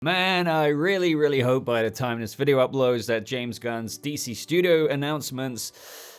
Man, I really hope by the time this video uploads that James Gunn's DC Studio announcements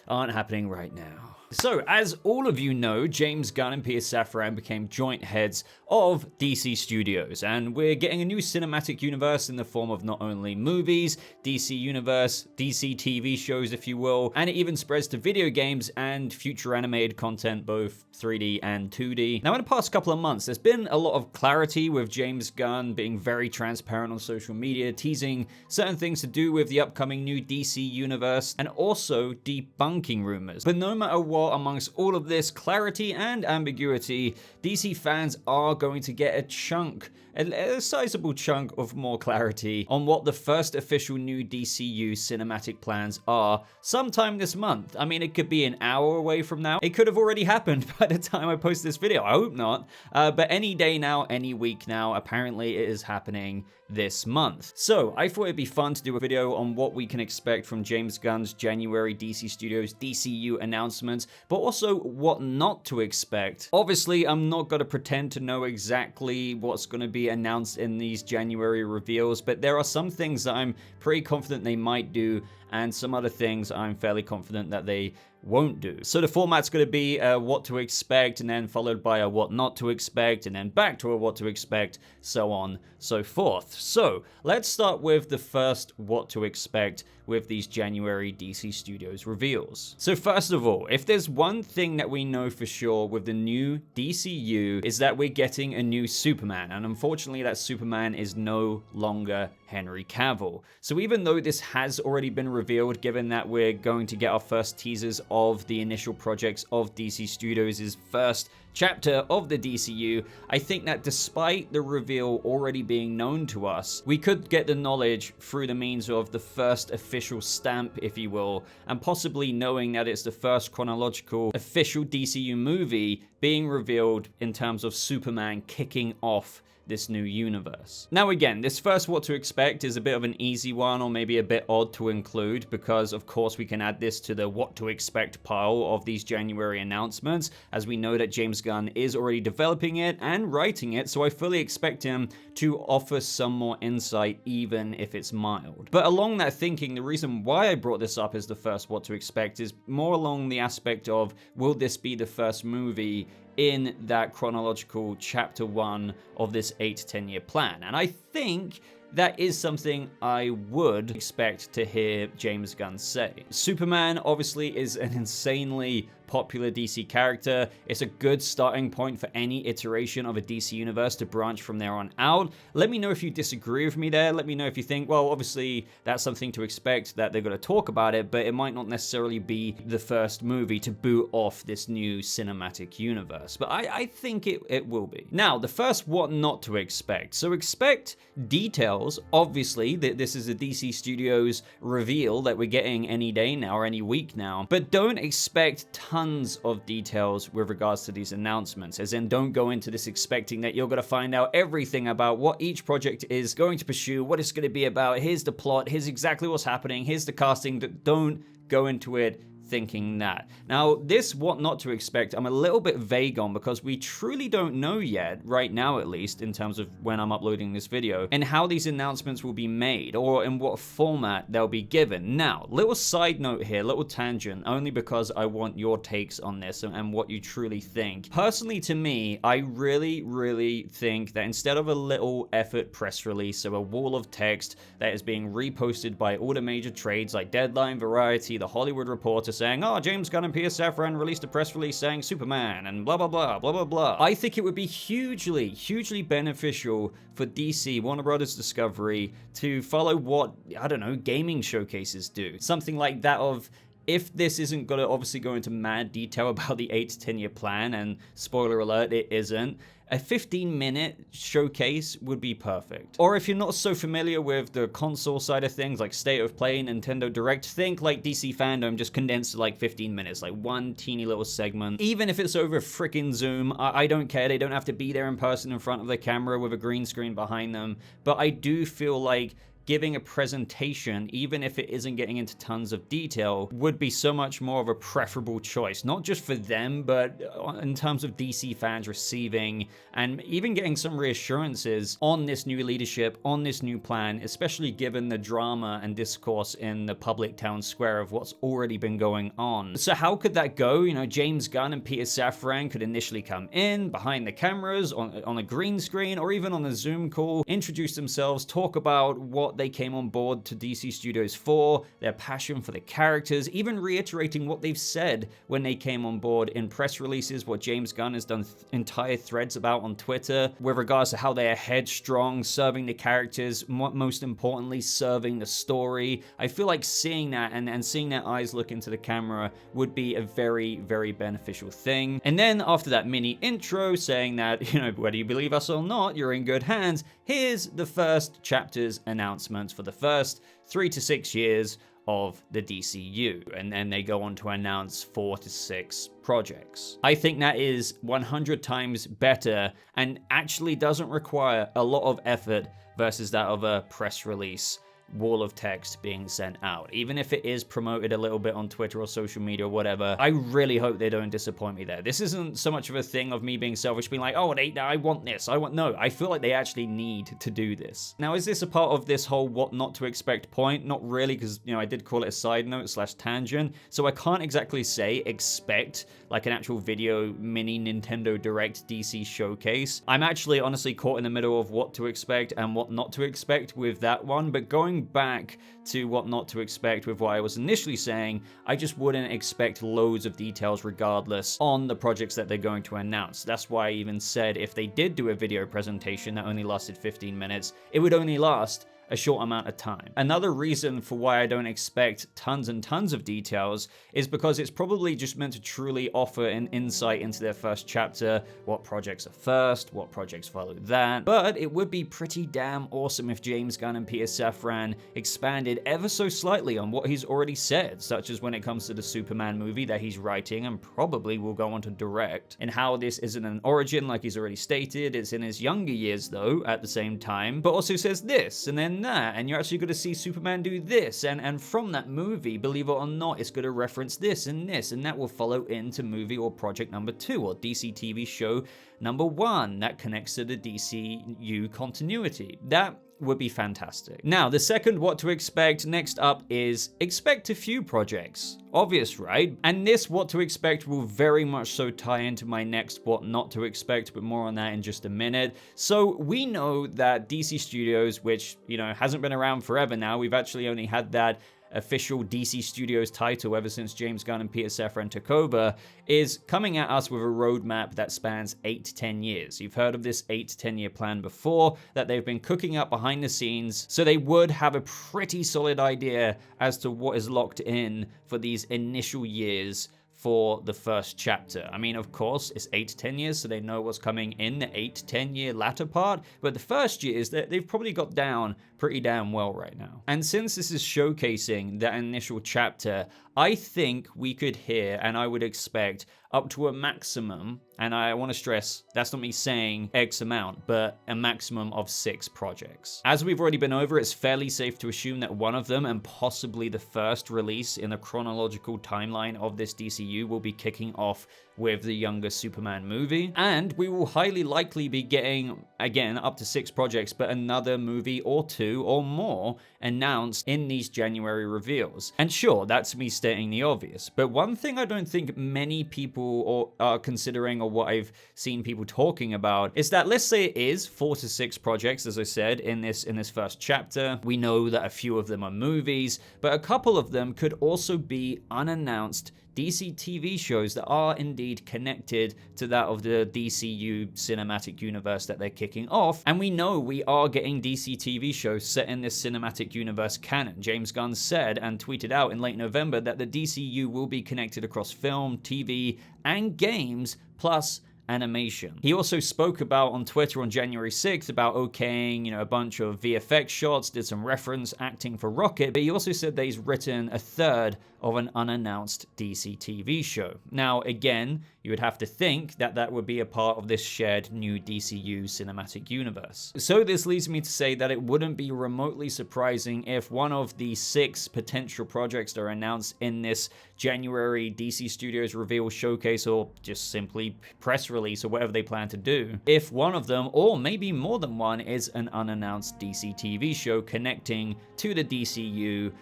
aren't happening right now. So, as all of you know, James Gunn and Peter Safran became joint heads of DC Studios, and we're getting a new cinematic universe in the form of not only movies, DC Universe, DC TV shows if you will, and it even spreads to video games and future animated content, both 3D and 2D. Now in the past couple of months, there's been a lot of clarity with James Gunn being very transparent on social media, teasing certain things to do with the upcoming new DC Universe, and also debunking rumors. But no matter what, amongst all of this clarity and ambiguity, DC fans are going to get a sizable chunk of more clarity on what the first official new DCU cinematic plans are sometime this month. I mean, it could be an hour away from now. It could have already happened by the time I post this video. I hope not. But any day now, any week now, apparently it is happening this month. So I thought it'd be fun to do a video on what we can expect from James Gunn's January DC Studios DCU announcements, but also what not to expect. Obviously, I'm not going to pretend to know exactly what's going to be announced in these January reveals, but there are some things that I'm pretty confident they might do, and some other things I'm fairly confident that they won't do. So the format's going to be what to expect, and then followed by a what not to expect, and then back to a what to expect, so on, so forth. So let's start with the first what to expect with these January DC Studios reveals. So first of all, if there's one thing that we know for sure with the new DCU is that we're getting a new Superman, and unfortunately that Superman is no longer Henry Cavill. So even though this has already been revealed, given that we're going to get our first teasers of the initial projects of DC Studios' first chapter of the DCU, I think that despite the reveal already being known to us, we could get the knowledge through the means of the first official stamp, if you will, and possibly knowing that it's the first chronological official DCU movie being revealed in terms of Superman kicking off this new universe. Now again, this first what to expect is a bit of an easy one, or maybe a bit odd to include, because of course we can add this to the what to expect pile of these January announcements, as we know that James Gunn is already developing it and writing it, so I fully expect him to offer some more insight, even if it's mild. But along that thinking, the reason why I brought this up as the first what to expect is more along the aspect of, will this be the first movie in that chronological chapter 1 of this 8 to 10 year plan? And I think that is something I would expect to hear James Gunn say. Superman obviously is an insanely popular DC character. It's a good starting point for any iteration of a DC universe to branch from there on out. Let me know if you disagree with me there. Let me know if you think, well, obviously that's something to expect, that they're going to talk about it, but it might not necessarily be the first movie to boot off this new cinematic universe. But I think it will be. Now, the first what not to expect. So expect details. Obviously, that this is a DC Studios reveal that we're getting any day now or any week now, but don't expect tons of details with regards to these announcements, as in don't go into this expecting that you're going to find out everything about what each project is going to pursue, what it's going to be about, here's the plot, here's exactly what's happening, here's the casting. Don't go into it thinking that. Now, this what not to expect, I'm a little bit vague on, because we truly don't know yet, right now at least, in terms of when I'm uploading this video, and how these announcements will be made, or in what format they'll be given. Now, little side note here, little tangent, only because I want your takes on this and what you truly think. Personally, to me, I really think that instead of a little effort press release, so a wall of text that is being reposted by all the major trades like Deadline, Variety, The Hollywood Reporter, saying, oh, James Gunn and Peter Safran released a press release saying Superman and blah, blah, blah, blah, blah, blah. I think it would be hugely beneficial for DC, Warner Brothers Discovery, to follow what, I don't know, gaming showcases do. Something like that of, if this isn't going to obviously go into mad detail about the 8 to 10 year plan, and spoiler alert, it isn't, a 15-minute showcase would be perfect. Or if you're not so familiar with the console side of things, like State of Play, Nintendo Direct, think like DC Fandom, just condensed to like 15 minutes, like one teeny little segment. Even if it's over freaking Zoom, I don't care. They don't have to be there in person in front of the camera with a green screen behind them. But I do feel like giving a presentation, even if it isn't getting into tons of detail, would be so much more of a preferable choice, not just for them, but in terms of DC fans receiving and even getting some reassurances on this new leadership, on this new plan, especially given the drama and discourse in the public town square of what's already been going on. So how could that go? You know, James Gunn and Peter Safran could initially come in behind the cameras on a green screen or even on a Zoom call, introduce themselves, talk about what they came on board to DC Studios for, their passion for the characters, even reiterating what they've said when they came on board in press releases, what James Gunn has done entire threads about on Twitter with regards to how they are headstrong, serving the characters, most importantly, serving the story. I feel like seeing that and seeing their eyes look into the camera would be a very, very beneficial thing. And then after that mini intro saying that, you know, whether you believe us or not, you're in good hands, here's the first chapter's announcements for the first 3 to 6 years of the DCU, and then they go on to announce 4 to 6 projects. I think that is 100 times better and actually doesn't require a lot of effort versus that of a press release wall of text being sent out. Even if it is promoted a little bit on Twitter or social media or whatever, I really hope they don't disappoint me there. This isn't so much of a thing of me being selfish, being like, oh, I want this, no, I feel like they actually need to do this. Now, is this a part of this whole what not to expect point? Not really, because, you know, I did call it a side note / tangent, so I can't exactly say expect like an actual video mini Nintendo Direct DC showcase. I'm actually honestly caught in the middle of what to expect and what not to expect with that one, but going back to what not to expect with what I was initially saying, I just wouldn't expect loads of details regardless on the projects that they're going to announce. That's why I even said if they did do a video presentation that only lasted 15 minutes, it would only last a short amount of time. Another reason for why I don't expect tons and tons of details is because it's probably just meant to truly offer an insight into their first chapter, what projects are first, what projects follow that. But it would be pretty damn awesome if James Gunn and Peter Safran expanded ever so slightly on what he's already said, such as when it comes to the Superman movie that he's writing and probably will go on to direct, and how this isn't an origin like he's already stated, it's in his younger years though at the same time, but also says this and then that, and you're actually going to see Superman do this, and from that movie, believe it or not, it's going to reference this, and that will follow into movie or project number 2 or DC TV show number 1 that connects to the DCU continuity. That would be fantastic. Now, the second what to expect next up is expect a few projects. Obvious, right? And this what to expect will very much so tie into my next what not to expect, but more on that in just a minute. So we know that DC Studios, which, you know, hasn't been around forever now, we've actually only had that official DC Studios title ever since James Gunn and Peter Safran took over, is coming at us with a roadmap that spans 8 to 10 years. You've heard of this 8 to 10 year plan before that they've been cooking up behind the scenes, so they would have a pretty solid idea as to what is locked in for these initial years for the first chapter. I mean, of course, it's 8 to 10 years, so they know what's coming in the 8 to 10 year latter part, but the first years, they've probably got down pretty damn well right now. And since this is showcasing that initial chapter, I think we could hear, and I would expect, up to a maximum, and I want to stress, that's not me saying X amount, but a maximum of 6 projects. As we've already been over, it's fairly safe to assume that one of them, and possibly the first release in the chronological timeline of this DCU, will be kicking off with the younger Superman movie. And we will highly likely be getting, again, up to 6 projects, but another movie or 2 or more announced in these January reveals. And sure, that's me stating the obvious, but one thing I don't think many people are considering, or what I've seen people talking about, is that let's say it is 4 to 6 projects, as I said, in this first chapter. We know that a few of them are movies, but a couple of them could also be unannounced DC TV shows that are indeed connected to that of the DCU cinematic universe that they're kicking off. And we know we are getting DC TV shows set in this cinematic universe canon. James Gunn said and tweeted out in late November that the DCU will be connected across film, TV, and games, plus animation. He also spoke about on Twitter on January 6th about okaying, a bunch of VFX shots, did some reference acting for Rocket, but he also said that he's written a third of an unannounced DC TV show. Now, again, you would have to think that that would be a part of this shared new DCU cinematic universe. So this leads me to say that it wouldn't be remotely surprising if one of the 6 potential projects that are announced in this January DC Studios reveal showcase, or just simply press release, or whatever they plan to do, if one of them, or maybe more than one, is an unannounced DC TV show connecting to the DCU,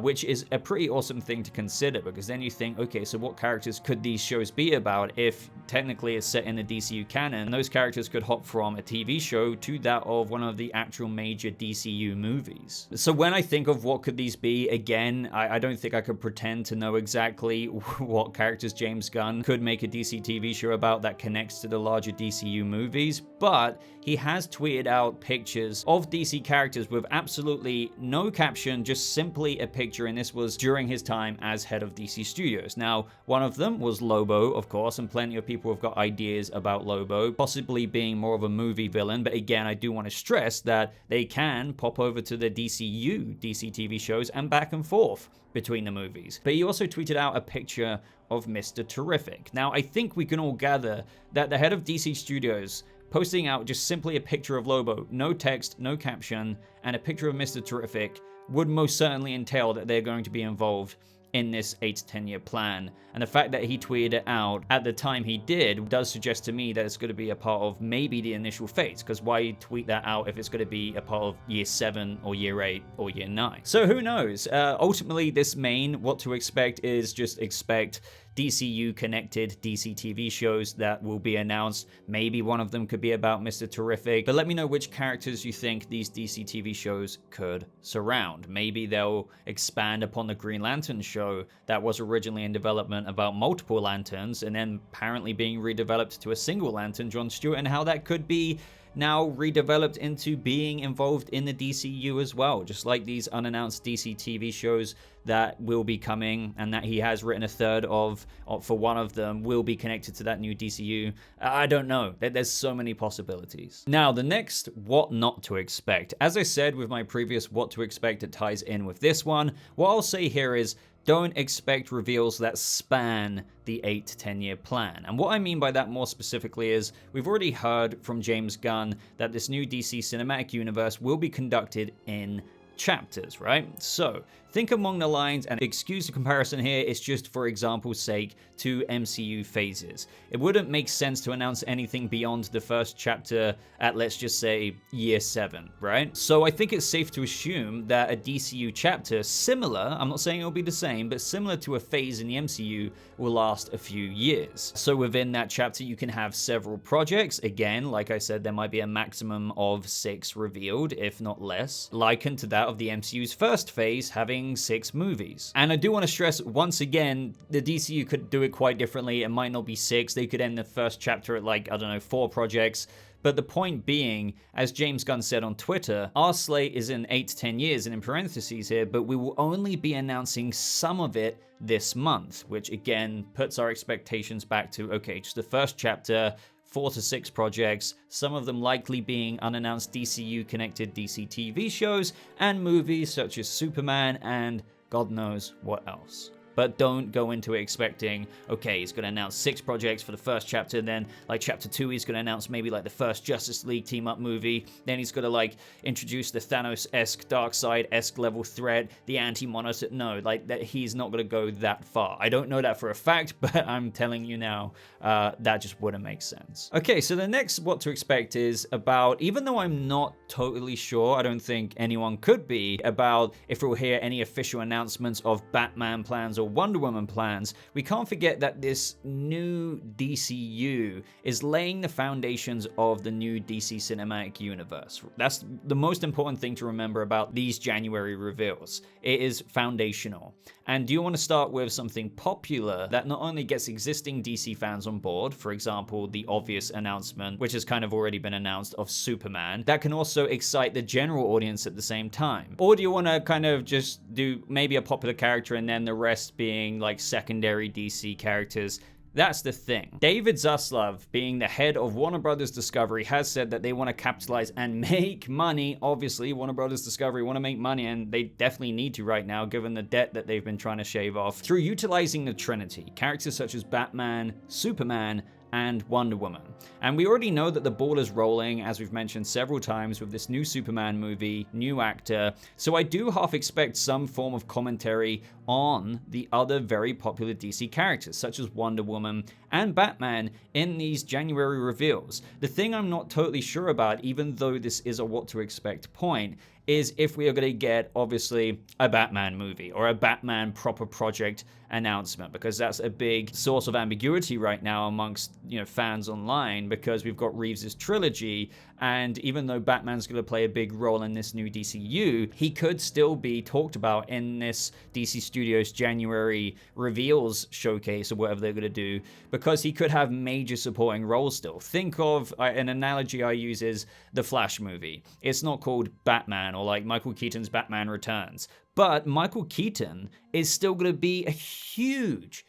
which is a pretty awesome thing to consider, because then you think, okay, so what characters could these shows be about if technically it's set in the DCU canon? And those characters could hop from a TV show to that of one of the actual major DCU movies. So when I think of what could these be, again, I don't think I could pretend to know exactly what characters James Gunn could make a DC TV show about that connects to the larger DCU movies, but he has tweeted out pictures of DC characters with absolutely no caption, just simply a picture, and this was during his time as head of DC Studios. Now, one of them was Lobo, of course, and plenty of people have got ideas about Lobo possibly being more of a movie villain, but again, I do want to stress that they can pop over to the DCU DC TV shows and back and forth between the movies. But he also tweeted out a picture of Mr. Terrific. Now, I think we can all gather that the head of DC Studios posting out just simply a picture of Lobo, no text, no caption, and a picture of Mr. Terrific would most certainly entail that they're going to be involved in this 8 to 10 year plan. And the fact that he tweeted it out at the time he did does suggest to me that it's going to be a part of maybe the initial phase, because why tweet that out if it's going to be a part of year 7 or year 8 or year 9? So who knows? Ultimately, this main what to expect is just expect DCU connected DC TV shows that will be announced. Maybe one of them could be about Mr. Terrific, but let me know which characters you think these DC TV shows could surround. Maybe they'll expand upon the Green Lantern show that was originally in development about multiple lanterns and then apparently being redeveloped to a single lantern, John Stewart, and how that could be now redeveloped into being involved in the DCU as well, just like these unannounced DC TV shows that will be coming and that he has written a third of for one of them will be connected to that new DCU. I don't know. There's so many possibilities. Now, the next what not to expect. As I said with my previous what to expect, it ties in with this one. What I'll say here is don't expect reveals that span the 8 to 10 year plan. And what I mean by that more specifically is we've already heard from James Gunn that this new DC cinematic universe will be conducted in chapters, right? So think along the lines, and excuse the comparison here, it's just for example's sake, to MCU phases. It wouldn't make sense to announce anything beyond the first chapter at, let's just say, year 7, right? So I think it's safe to assume that a DCU chapter similar, I'm not saying it'll be the same, but similar to a phase in the MCU will last a few years. So within that chapter, you can have several projects. Again, like I said, there might be a maximum of 6 revealed, if not less, likened to that of the MCU's first phase, having 6 movies. And I do want to stress once again, the DCU could do it quite differently. It might not be 6. They could end the first chapter at, like, I don't know, 4 projects. But the point being, as James Gunn said on Twitter, our slate is in 8 to 10 years, and in parentheses here, but we will only be announcing some of it this month, which again puts our expectations back to, okay, just the first chapter, 4 to 6 projects, some of them likely being unannounced DCU-connected DC TV shows, and movies such as Superman and God knows what else. But don't go into it expecting, okay, he's going to announce 6 projects for the first chapter, then like chapter 2, he's going to announce maybe like the first Justice League team-up movie, then he's going to like introduce the Thanos-esque, Darkseid-esque level threat, the Anti-Monitor. No, like that, he's not going to go that far. I don't know that for a fact, but I'm telling you now, that just wouldn't make sense. Okay, so the next what to expect is about, even though I'm not totally sure, I don't think anyone could be, about if we'll hear any official announcements of Batman plans or Wonder Woman plans, we can't forget that this new DCU is laying the foundations of the new DC cinematic universe. That's the most important thing to remember about these January reveals. It is foundational. And do you want to start with something popular that not only gets existing DC fans on board, for example, the obvious announcement, which has kind of already been announced, of Superman, that can also excite the general audience at the same time? Or do you want to kind of just do maybe a popular character and then the rest being like secondary DC characters That's the thing. David Zaslav, being the head of Warner Brothers Discovery, has said that they want to capitalize and make money. Obviously, Warner Brothers Discovery want to make money, and they definitely need to right now, given the debt that they've been trying to shave off, through utilizing the Trinity. Characters such as Batman, Superman, and Wonder Woman. And we already know that the ball is rolling, as we've mentioned several times, with this new Superman movie, new actor. So I do half expect some form of commentary on the other very popular DC characters, such as Wonder Woman and Batman, in these January reveals. The thing I'm not totally sure about, even though this is a what to expect point, is if we are going to get, obviously, a Batman movie or a Batman proper project announcement, because that's a big source of ambiguity right now amongst, fans online, because we've got Reeves' trilogy, and even though Batman's going to play a big role in this new DCU, he could still be talked about in this DC Studios January reveals showcase or whatever they're going to do, because he could have major supporting roles still. Think of an analogy I use is the Flash movie. It's not called Batman or like Michael Keaton's Batman Returns, but Michael Keaton is still going to be a huge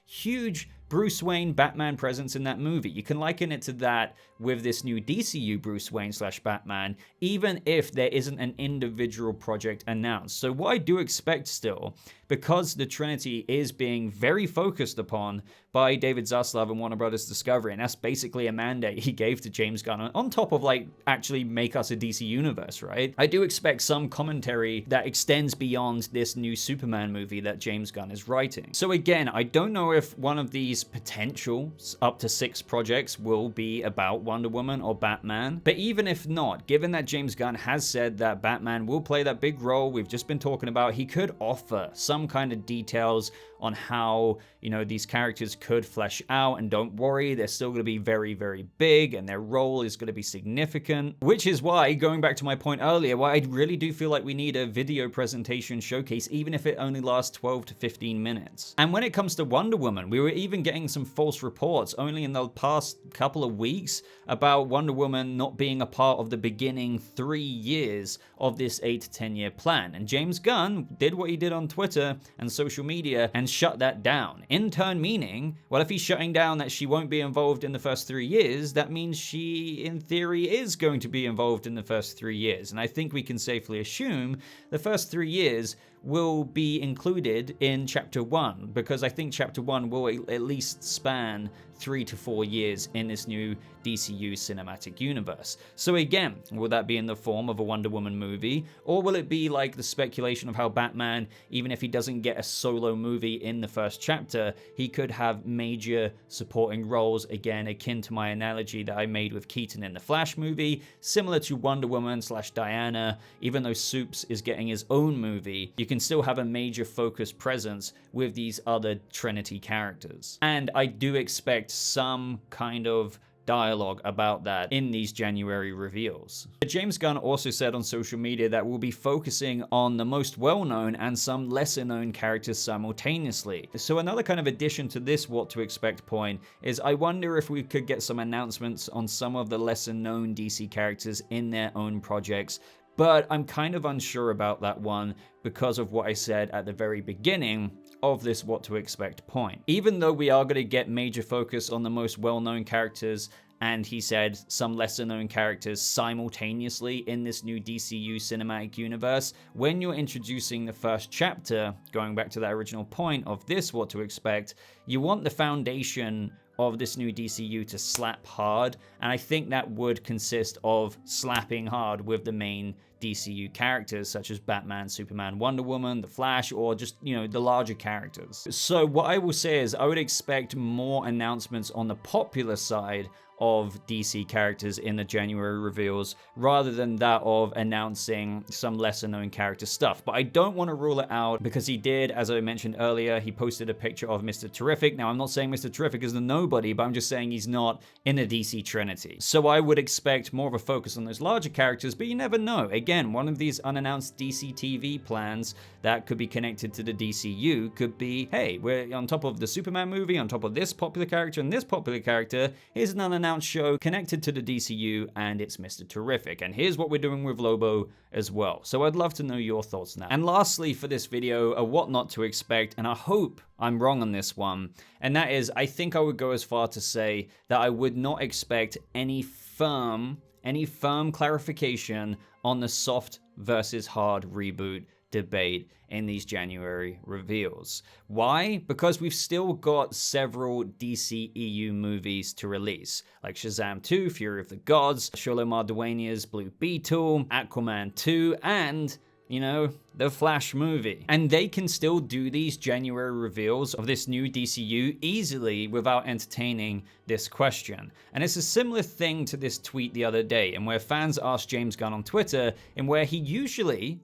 Bruce Wayne Batman presence in that movie. You can liken it to that with this new DCU Bruce Wayne / Batman, even if there isn't an individual project announced. So what I do expect still, because the Trinity is being very focused upon by David Zaslav and Warner Brothers Discovery, and that's basically a mandate he gave to James Gunn, on top of actually make us a DC universe, right? I do expect some commentary that extends beyond this new Superman movie that James Gunn is writing. So again, I don't know if one of these potential up to 6 projects will be about Wonder Woman or Batman, but even if not, given that James Gunn has said that Batman will play that big role we've just been talking about, he could offer some kind of details on how, these characters could flesh out. And don't worry, they're still going to be very, very big, and their role is going to be significant, which is why, going back to my point earlier, why I really do feel like we need a video presentation showcase, even if it only lasts 12 to 15 minutes. And when it comes to Wonder Woman, we were even getting some false reports only in the past couple of weeks about Wonder Woman not being a part of the beginning 3 years of this 8 to 10 year plan. And James Gunn did what he did on Twitter and social media and shut that down. In turn meaning, well, if he's shutting down that she won't be involved in the first 3 years, that means she, in theory, is going to be involved in the first 3 years. And I think we can safely assume the first 3 years will be included in Chapter 1, because I think Chapter 1 will at least span 3 to 4 years in this new DCU cinematic universe. So again, will that be in the form of a Wonder Woman movie, or will it be like the speculation of how Batman, even if he doesn't get a solo movie in the first chapter, he could have major supporting roles, again, akin to my analogy that I made with Keaton in the Flash movie, similar to Wonder Woman / Diana. Even though Supes is getting his own movie, you can still have a major focused presence with these other Trinity characters. And I do expect some kind of dialogue about that in these January reveals. But James Gunn also said on social media that we'll be focusing on the most well-known and some lesser-known characters simultaneously. So another kind of addition to this what to expect point is I wonder if we could get some announcements on some of the lesser-known DC characters in their own projects, but I'm kind of unsure about that one because of what I said at the very beginning of this what to expect point. Even though we are going to get major focus on the most well-known characters, and he said some lesser-known characters simultaneously in this new DCU cinematic universe, when you're introducing the first chapter, going back to that original point of this what to expect, you want the foundation of this new DCU to slap hard, and I think that would consist of slapping hard with the main DCU characters such as Batman, Superman, Wonder Woman, The Flash, or just, the larger characters. So what I will say is I would expect more announcements on the popular side of DC characters in the January reveals rather than that of announcing some lesser known character stuff. But I don't want to rule it out because he did, as I mentioned earlier, he posted a picture of Mr. Terrific. Now, I'm not saying Mr. Terrific is the nobody, but I'm just saying he's not in the DC Trinity. So I would expect more of a focus on those larger characters, but you never know. Again, one of these unannounced DC TV plans that could be connected to the DCU could be, hey, we're on top of the Superman movie, on top of this popular character and this popular character, here's an unannounced unannounced show connected to the DCU, and it's Mr. Terrific. And here's what we're doing with Lobo as well. So I'd love to know your thoughts now. And lastly, for this video, a what not to expect, and I hope I'm wrong on this one, and that is, I think I would go as far to say that I would not expect any firm clarification on the soft versus hard reboot debate in these January reveals. Why? Because we've still got several DCEU movies to release, like Shazam 2, Fury of the Gods, Xolo Maridueña's Blue Beetle, Aquaman 2, and, you know, the Flash movie. And they can still do these January reveals of this new DCU easily without entertaining this question. And it's a similar thing to this tweet the other day, in where fans asked James Gunn on Twitter, in where he usually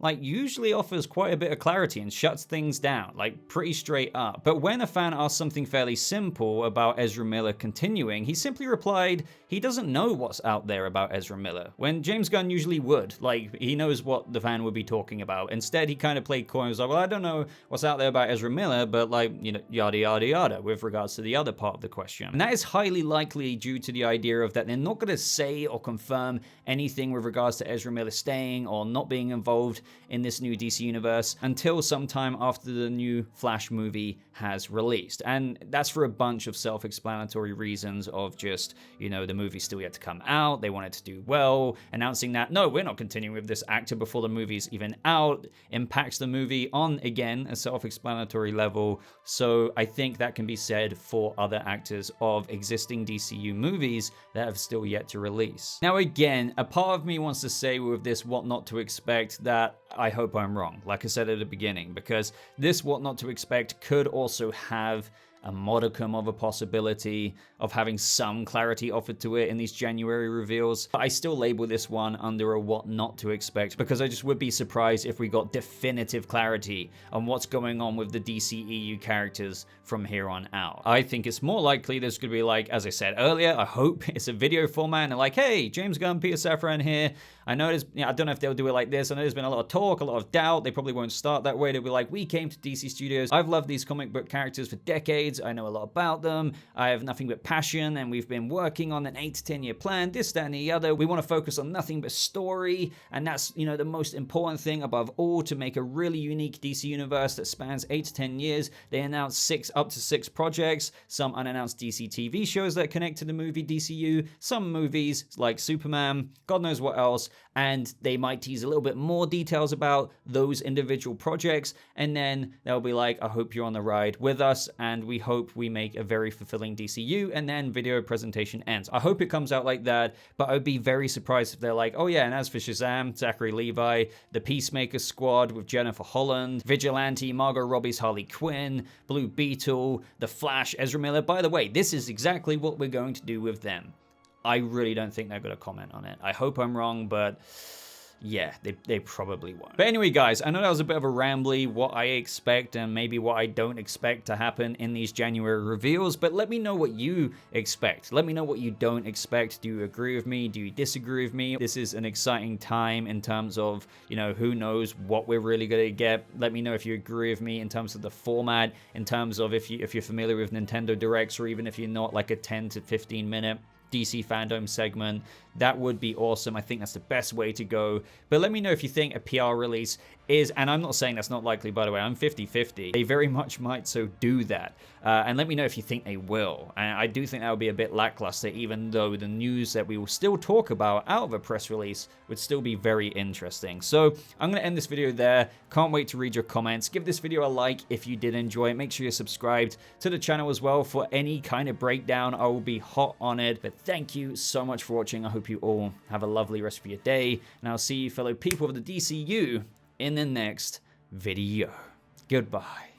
offers quite a bit of clarity and shuts things down, like pretty straight up. But when a fan asked something fairly simple about Ezra Miller continuing, he simply replied he doesn't know what's out there about Ezra Miller, when James Gunn usually would. Like, he knows what the fan would be talking about. Instead, he kind of played coy and was like, well, I don't know what's out there about Ezra Miller, but, like, you know, yada, yada, yada, with regards to the other part of the question. And that is highly likely due to the idea of that they're not going to say or confirm anything with regards to Ezra Miller staying or not being involved in this new DC universe until sometime after the new Flash movie has released. And that's for a bunch of self-explanatory reasons of just, you know, the movie's still yet to come out, they want it to do well, announcing that, no, we're not continuing with this actor before the movie's even out, impacts the movie on, again, a self-explanatory level. So I think that can be said for other actors of existing DCU movies that have still yet to release. Now, again, a part of me wants to say with this what not to expect that I hope I'm wrong, like I said at the beginning, because this what not to expect could also have a modicum of a possibility of having some clarity offered to it in these January reveals. But I still label this one under a what not to expect, because I just would be surprised if we got definitive clarity on what's going on with the DCEU characters from here on out. I think it's more likely there's going to be, like, as I said earlier, I hope it's a video format and they're like, hey, James Gunn, Peter Safran here. I know there's, I don't know if they'll do it like this. I know there's been a lot of talk, a lot of doubt. They probably won't start that way. They'll be like, we came to DC Studios. I've loved these comic book characters for decades. I know a lot about them. I have nothing but passion, and we've been working on an 8 to 10 year plan, this, that, and the other. We want to focus on nothing but story, and that's, you know, the most important thing above all, to make a really unique DC universe that spans 8 to 10 years. They announced up to 6 projects, some unannounced DC TV shows that connect to the movie DCU, some movies like Superman, God knows what else, and they might tease a little bit more details about those individual projects, and then they'll be like, I hope you're on the ride with us, and we hope we make a very fulfilling DCU, and then video presentation ends. I hope it comes out like that, but I'd be very surprised if they're like, oh yeah, and as for Shazam, Zachary Levi, the Peacemaker Squad with Jennifer Holland, Vigilante, Margot Robbie's Harley Quinn, Blue Beetle, The Flash, Ezra Miller. By the way, this is exactly what we're going to do with them. I really don't think they're going to comment on it. I hope I'm wrong, but yeah, they probably won't. But anyway, guys, I know that was a bit of a rambly what I expect and maybe what I don't expect to happen in these January reveals, but let me know what you expect. Let me know what you don't expect. Do you agree with me? Do you disagree with me? This is an exciting time in terms of, you know, who knows what we're really going to get. Let me know if you agree with me in terms of the format, in terms of if you're familiar with Nintendo Directs, or even if you're not, like a 10 to 15 minute DC fandom segment. That would be awesome. I think that's the best way to go. But let me know if you think a PR release is, and I'm not saying that's not likely, by the way, I'm 50-50. They very much might so do that. And let me know if you think they will. And I do think that would be a bit lackluster, even though the news that we will still talk about out of a press release would still be very interesting. So I'm going to end this video there. Can't wait to read your comments. Give this video a like if you did enjoy it. Make sure you're subscribed to the channel as well for any kind of breakdown. I will be hot on it. But thank you so much for watching. I hope you all have a lovely rest of your day. And I'll see you fellow people of the DCU in the next video. Goodbye.